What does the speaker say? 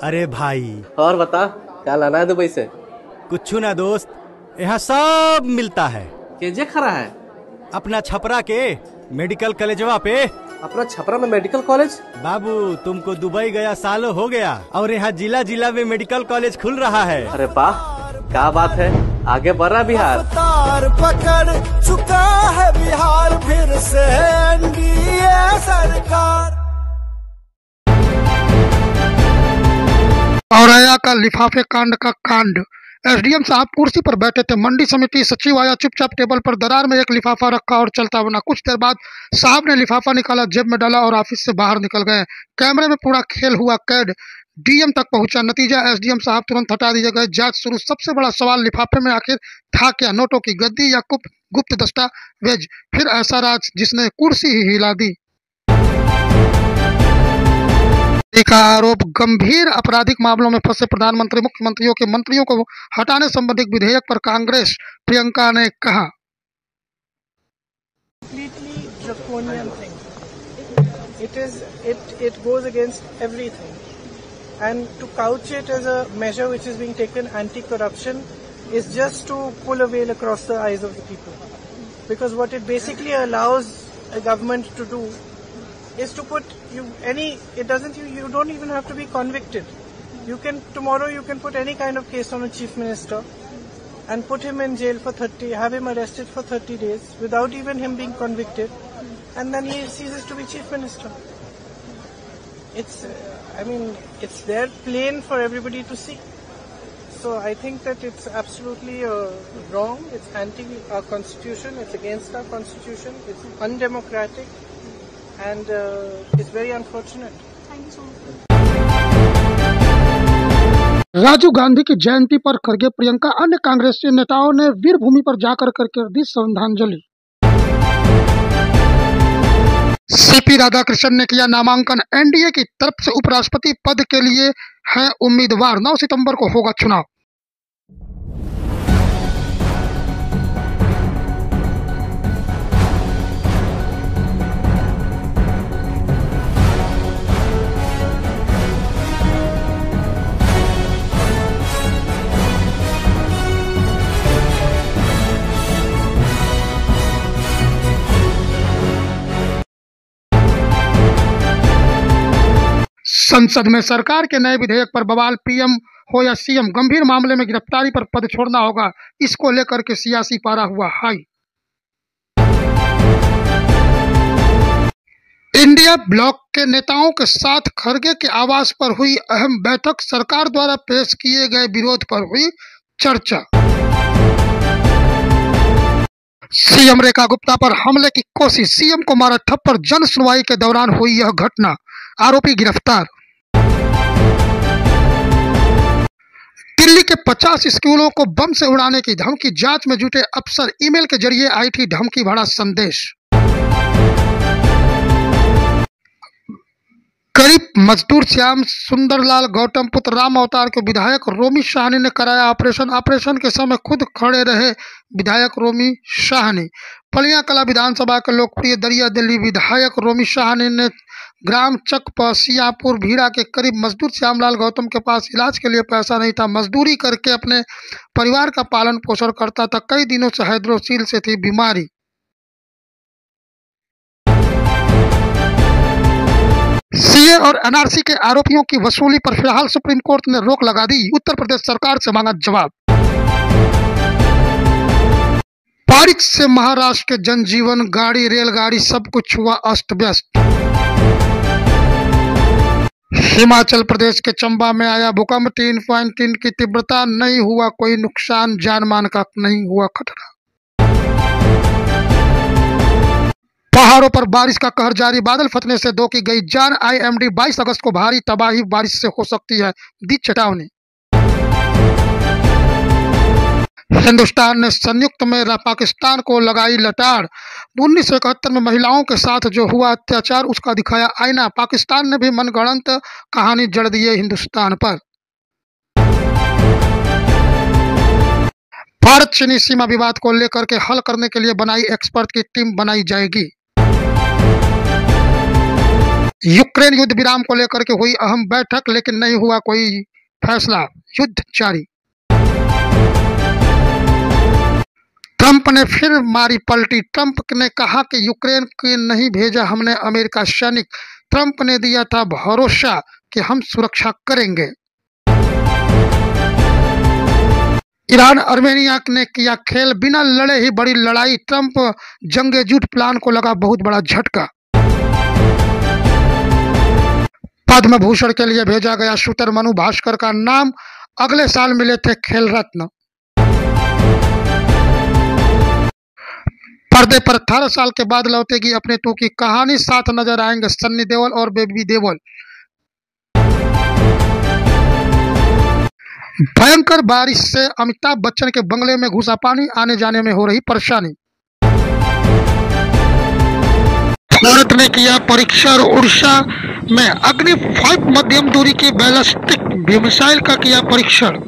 अरे भाई, और बता, क्या लाना है दुबई से? कुछ ना दोस्त, यहाँ सब मिलता है। केजे खरा है अपना छपरा के मेडिकल कॉलेजवा पे। अपना छपरा में मेडिकल कॉलेज? बाबू, तुमको दुबई गया सालों हो गया और यहाँ जिला जिला में मेडिकल कॉलेज खुल रहा है। अरे वाह, क्या बात है, आगे बढ़ रहा बिहार। तार पकड़ चुका है बिहार फिर से एनडीए सरकार। औरैया का लिफाफे कांड का कांड। एसडीएम साहब कुर्सी पर बैठे थे, मंडी समिति सचिव आया, चुपचाप टेबल पर दरार में एक लिफाफा रखा और चलता बना। कुछ देर बाद साहब ने लिफाफा निकाला, जेब में डाला और ऑफिस से बाहर निकल गए। कैमरे में पूरा खेल हुआ कैद। डीएम तक पहुंचा, नतीजा एसडीएम साहब तुरंत हटा दिए गए। जांच शुरू। सबसे बड़ा सवाल, लिफाफे में आखिर था क्या? नोटों की गद्दी या गुप्त दस्तावेज? फिर ऐसा राज जिसने कुर्सी ही हिला दी। का आरोप, गंभीर आपराधिक मामलों में फंसे प्रधानमंत्री मुख्यमंत्रियों के मंत्रियों को हटाने संबंधी विधेयक पर कांग्रेस प्रियंका ने कहा, it goes against everything, and to couch it as a measure which is being taken anti-corruption is just to pull a veil across the eyes of the people, because what it basically allows a government to do is to put you don't even have to be convicted. Tomorrow you can put any kind of case on a chief minister and put him in jail for have him arrested for 30 days without even him being convicted, and then he ceases to be chief minister. It's there plain for everybody to see. So I think that it's absolutely wrong. It's anti our constitution. It's against our constitution. It's undemocratic. And it's very unfortunate. Thank you so much. Rajiv Gandhi की जयंती पर खड़गे प्रियंका, अन्य कांग्रेसी नेताओं ने वीर भूमि पर जाकर कर दी श्रद्धांजलि। सीपी राधाकृष्णन ने किया नामांकन, एनडीए की तरफ से उपराष्ट्रपति पद के लिए है उम्मीदवार। 9 सितंबर को होगा चुनाव। संसद में सरकार के नए विधेयक पर बवाल, पीएम हो या सीएम, गंभीर मामले में गिरफ्तारी पर पद छोड़ना होगा। इसको लेकर के सियासी पारा हुआ हाई। इंडिया ब्लॉक के नेताओं के साथ खड़गे के आवास पर हुई अहम बैठक, सरकार द्वारा पेश किए गए विरोध पर हुई चर्चा। सीएम रेखा गुप्ता पर हमले की कोशिश, सीएम को मारा थप्पड़, जन सुनवाई के दौरान हुई यह घटना, आरोपी गिरफ्तार। दिल्ली के 50 स्कूलों को बम से उड़ाने की धमकी, जांच में जुटे अफसर, ईमेल के जरिए आई थी धमकी भरा संदेश। गरीब मजदूर श्याम सुंदरलाल गौतम पुत्र राम अवतार के विधायक रोमी शाहनी ने कराया ऑपरेशन के समय खुद खड़े रहे विधायक रोमी शाहनी। पलियां कला विधानसभा के लोकप्रिय दरिया दिल्ली विधायक रोमी शाहनी ने ग्राम चकपसियापुर भीड़ा के करीब मजदूर श्यामलाल गौतम के पास इलाज के लिए पैसा नहीं था। मजदूरी करके अपने परिवार का पालन पोषण करता था। कई दिनों से हाइड्रोसील से थी बीमारी। सीए और एनआरसी के आरोपियों की वसूली पर फिलहाल सुप्रीम कोर्ट ने रोक लगा दी। उत्तर प्रदेश सरकार से मांगा जवाब। बारिश से महाराष्ट्र के जनजीवन, गाड़ी रेलगाड़ी सब कुछ हुआ अस्त व्यस्त। हिमाचल प्रदेश के चंबा में आया भूकंप, 3.3 की तीव्रता, नहीं हुआ कोई नुकसान, जान मान का नहीं हुआ खतरा। पहाड़ों पर बारिश का कहर जारी, बादल फटने से 2 की गई जान। आईएमडी 22 अगस्त को भारी तबाही बारिश से हो सकती है, दी चेतावनी। हिंदुस्तान ने संयुक्त में पाकिस्तान को लगाई लताड़। 1971 में महिलाओं के साथ जो हुआ अत्याचार, उसका दिखाया आईना। पाकिस्तान ने भी मनगढ़ंत कहानी जड़ दी है हिंदुस्तान पर। भारत चीनी सीमा विवाद को लेकर के हल करने के लिए बनाई एक्सपर्ट की टीम बनाई जाएगी। यूक्रेन युद्ध विराम को लेकर के हुई अहम बैठक, लेकिन नहीं हुआ कोई फैसला, युद्ध जारी। ट्रंप ने फिर मारी पलटी। ट्रंप ने कहा कि यूक्रेन के नहीं भेजा हमने अमेरिका सैनिक। ट्रंप ने दिया था भरोसा कि हम सुरक्षा करेंगे। ईरान आर्मेनिया ने किया खेल, बिना लड़े ही बड़ी लड़ाई। ट्रंप जंगे जुट प्लान को लगा बहुत बड़ा झटका। पद्म भूषण के लिए भेजा गया शूटर मनु भास्कर का नाम, अगले साल मिले थे खेल रत्न। पर्दे पर 18 साल के बाद लौटेगी अपने टू की कहानी, साथ नजर आएंगे सन्नी देओल और बेबी देओल। भयंकर बारिश से अमिताभ बच्चन के बंगले में घुसा पानी, आने जाने में हो रही परेशानी। भारत ने किया परीक्षण, उड़ीसा में अग्नि 5 मध्यम दूरी की बैलिस्टिक मिसाइल का किया परीक्षण।